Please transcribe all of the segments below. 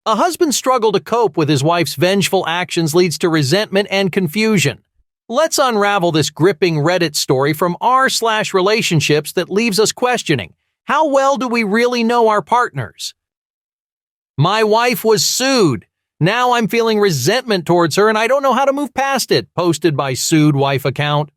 A husband's struggle to cope with his wife's vengeful actions leads to resentment and confusion. Let's unravel this gripping Reddit story from r/relationships that leaves us questioning, how well do we really know our partners? My wife was sued. Now I'm feeling resentment towards her and I don't know how to move past it, posted by Sued Wife account.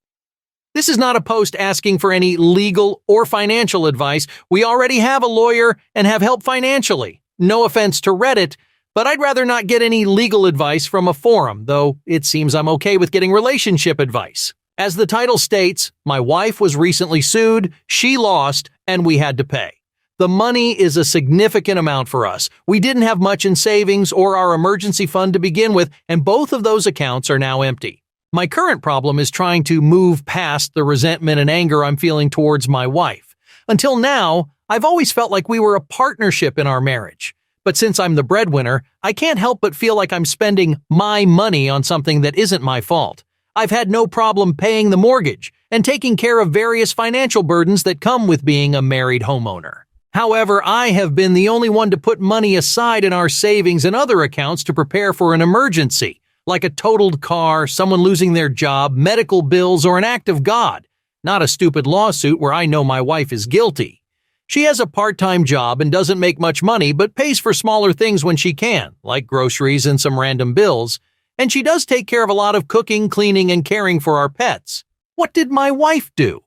This is not a post asking for any legal or financial advice. We already have a lawyer and have help financially. No offense to Reddit, but I'd rather not get any legal advice from a forum, though it seems I'm okay with getting relationship advice. As the title states, my wife was recently sued, she lost, and we had to pay. The money is a significant amount for us. We didn't have much in savings or our emergency fund to begin with, and both of those accounts are now empty. My current problem is trying to move past the resentment and anger I'm feeling towards my wife. Until now, I've always felt like we were a partnership in our marriage. But since I'm the breadwinner, I can't help but feel like I'm spending my money on something that isn't my fault. I've had no problem paying the mortgage and taking care of various financial burdens that come with being a married homeowner. However, I have been the only one to put money aside in our savings and other accounts to prepare for an emergency, like a totaled car, someone losing their job, medical bills, or an act of God. Not a stupid lawsuit where I know my wife is guilty. She has a part-time job and doesn't make much money but pays for smaller things when she can, like groceries and some random bills, and she does take care of a lot of cooking, cleaning, and caring for our pets. What did my wife do?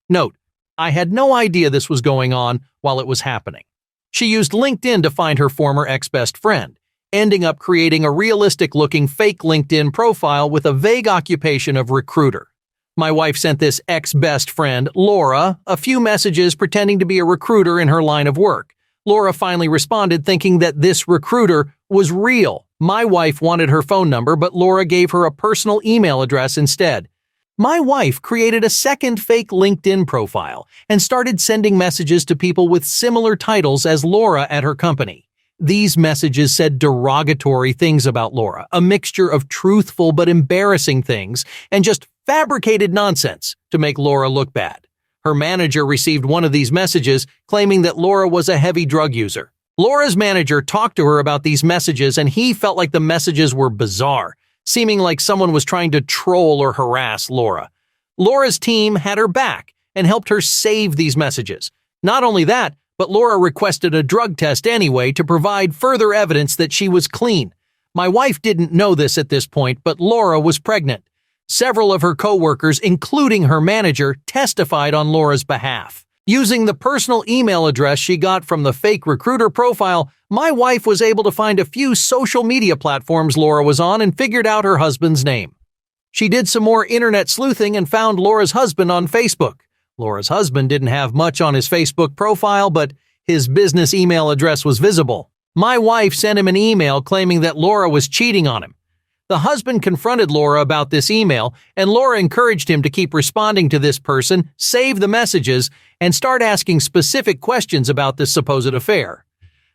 Note, I had no idea this was going on while it was happening. She used LinkedIn to find her former ex-best friend, ending up creating a realistic-looking fake LinkedIn profile with a vague occupation of recruiter. My wife sent this ex-best friend, Laura, a few messages pretending to be a recruiter in her line of work. Laura finally responded thinking that this recruiter was real. My wife wanted her phone number, but Laura gave her a personal email address instead. My wife created a second fake LinkedIn profile and started sending messages to people with similar titles as Laura at her company. These messages said derogatory things about Laura, a mixture of truthful but embarrassing things, and just fabricated nonsense to make Laura look bad. Her manager received one of these messages claiming that Laura was a heavy drug user. Laura's manager talked to her about these messages and he felt like the messages were bizarre, seeming like someone was trying to troll or harass Laura. Laura's team had her back and helped her save these messages. Not only that, but Laura requested a drug test anyway to provide further evidence that she was clean. My wife didn't know this at this point, but Laura was pregnant. Several of her co-workers, including her manager, testified on Laura's behalf. Using the personal email address she got from the fake recruiter profile, my wife was able to find a few social media platforms Laura was on and figured out her husband's name. She did some more internet sleuthing and found Laura's husband on Facebook. Laura's husband didn't have much on his Facebook profile, but his business email address was visible. My wife sent him an email claiming that Laura was cheating on him. The husband confronted Laura about this email, and Laura encouraged him to keep responding to this person, save the messages, and start asking specific questions about this supposed affair.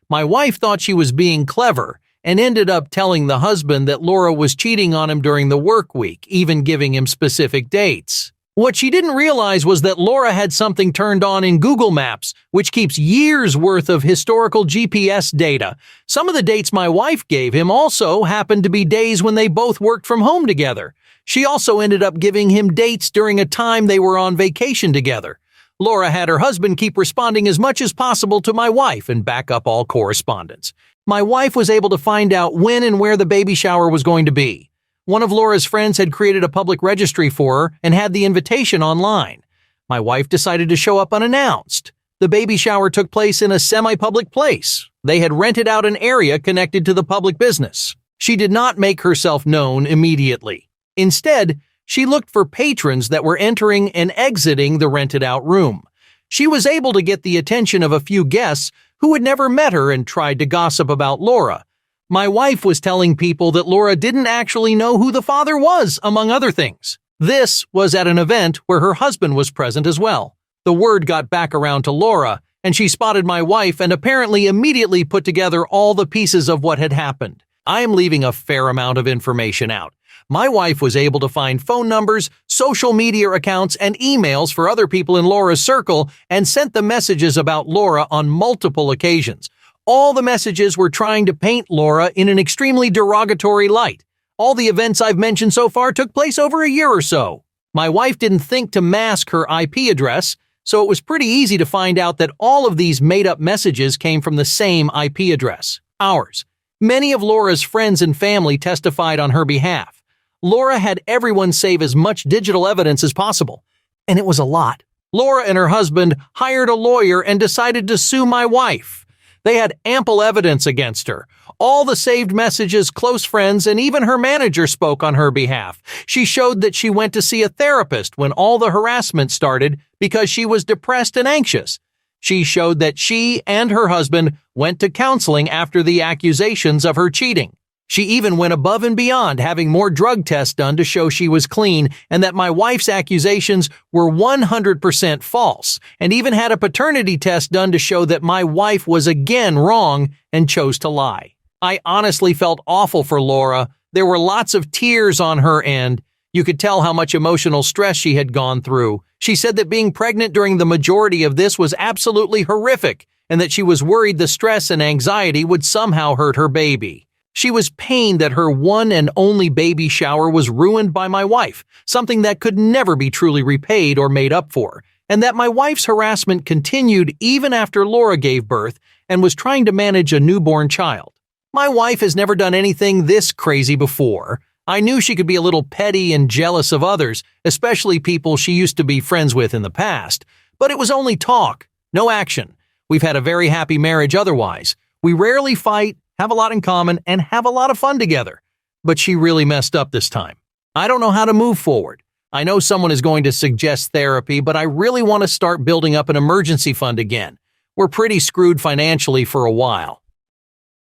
My wife thought she was being clever and ended up telling the husband that Laura was cheating on him during the work week, even giving him specific dates. What she didn't realize was that Laura had something turned on in Google Maps, which keeps years' worth of historical GPS data. Some of the dates my wife gave him also happened to be days when they both worked from home together. She also ended up giving him dates during a time they were on vacation together. Laura had her husband keep responding as much as possible to my wife and back up all correspondence. My wife was able to find out when and where the baby shower was going to be. One of Laura's friends had created a public registry for her and had the invitation online. My wife decided to show up unannounced. The baby shower took place in a semi-public place. They had rented out an area connected to the public business. She did not make herself known immediately. Instead, she looked for patrons that were entering and exiting the rented-out room. She was able to get the attention of a few guests who had never met her and tried to gossip about Laura. My wife was telling people that Laura didn't actually know who the father was, among other things. This was at an event where her husband was present as well. The word got back around to Laura, and she spotted my wife and apparently immediately put together all the pieces of what had happened. I am leaving a fair amount of information out. My wife was able to find phone numbers, social media accounts, and emails for other people in Laura's circle and sent the messages about Laura on multiple occasions. All the messages were trying to paint Laura in an extremely derogatory light. All the events I've mentioned so far took place over a year or so. My wife didn't think to mask her IP address, so it was pretty easy to find out that all of these made-up messages came from the same IP address, ours. Many of Laura's friends and family testified on her behalf. Laura had everyone save as much digital evidence as possible, and it was a lot. Laura and her husband hired a lawyer and decided to sue my wife. They had ample evidence against her. All the saved messages, close friends, and even her manager spoke on her behalf. She showed that she went to see a therapist when all the harassment started because she was depressed and anxious. She showed that she and her husband went to counseling after the accusations of her cheating. She even went above and beyond, having more drug tests done to show she was clean and that my wife's accusations were 100% false, and even had a paternity test done to show that my wife was again wrong and chose to lie. I honestly felt awful for Laura. There were lots of tears on her end. You could tell how much emotional stress she had gone through. She said that being pregnant during the majority of this was absolutely horrific, and that she was worried the stress and anxiety would somehow hurt her baby. She was pained that her one and only baby shower was ruined by my wife, something that could never be truly repaid or made up for, and that my wife's harassment continued even after Laura gave birth and was trying to manage a newborn child. My wife has never done anything this crazy before. I knew she could be a little petty and jealous of others, especially people she used to be friends with in the past, but it was only talk, no action. We've had a very happy marriage otherwise. We rarely fight, have a lot in common, and have a lot of fun together. But she really messed up this time. I don't know how to move forward. I know someone is going to suggest therapy, but I really want to start building up an emergency fund again. We're pretty screwed financially for a while.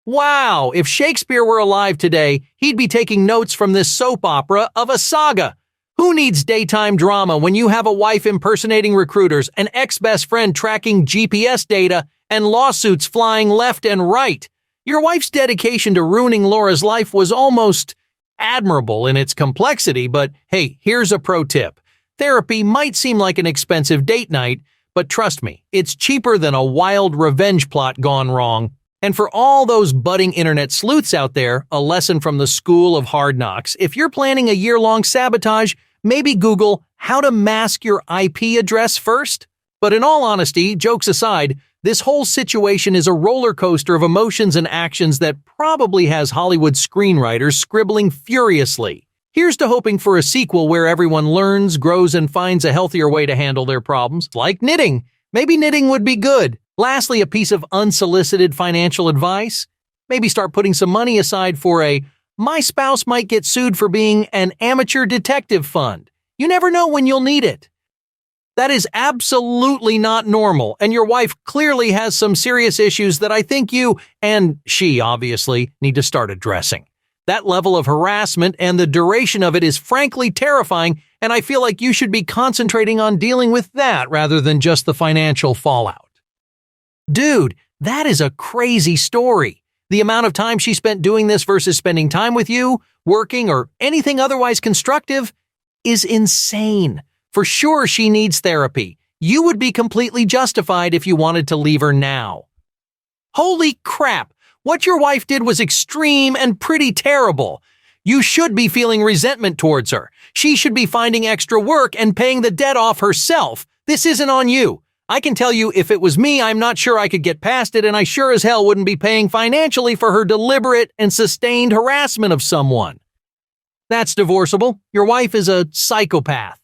Wow, if Shakespeare were alive today, he'd be taking notes from this soap opera of a saga. Who needs daytime drama when you have a wife impersonating recruiters, an ex-best friend tracking GPS data, and lawsuits flying left and right? Your wife's dedication to ruining Laura's life was almost admirable in its complexity, but hey, here's a pro tip. Therapy might seem like an expensive date night, but trust me, it's cheaper than a wild revenge plot gone wrong. And for all those budding internet sleuths out there, a lesson from the school of hard knocks. If you're planning a year-long sabotage, maybe Google how to mask your IP address first. But in all honesty, jokes aside, this whole situation is a roller coaster of emotions and actions that probably has Hollywood screenwriters scribbling furiously. Here's to hoping for a sequel where everyone learns, grows, and finds a healthier way to handle their problems, like knitting. Maybe knitting would be good. Lastly, a piece of unsolicited financial advice. Maybe start putting some money aside for a "my spouse might get sued for being an amateur detective" fund. You never know when you'll need it. That is absolutely not normal, and your wife clearly has some serious issues that I think you, and she obviously, need to start addressing. That level of harassment and the duration of it is frankly terrifying, and I feel like you should be concentrating on dealing with that rather than just the financial fallout. Dude, that is a crazy story. The amount of time she spent doing this versus spending time with you, working, or anything otherwise constructive is insane. For sure she needs therapy. You would be completely justified if you wanted to leave her now. Holy crap! What your wife did was extreme and pretty terrible. You should be feeling resentment towards her. She should be finding extra work and paying the debt off herself. This isn't on you. I can tell you, if it was me, I'm not sure I could get past it, and I sure as hell wouldn't be paying financially for her deliberate and sustained harassment of someone. That's divorceable. Your wife is a psychopath.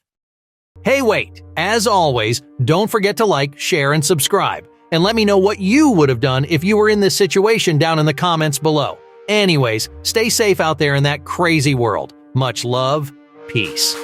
Hey, wait. As always, don't forget to like, share, and subscribe. And let me know what you would have done if you were in this situation down in the comments below. Anyways, stay safe out there in that crazy world. Much love. Peace.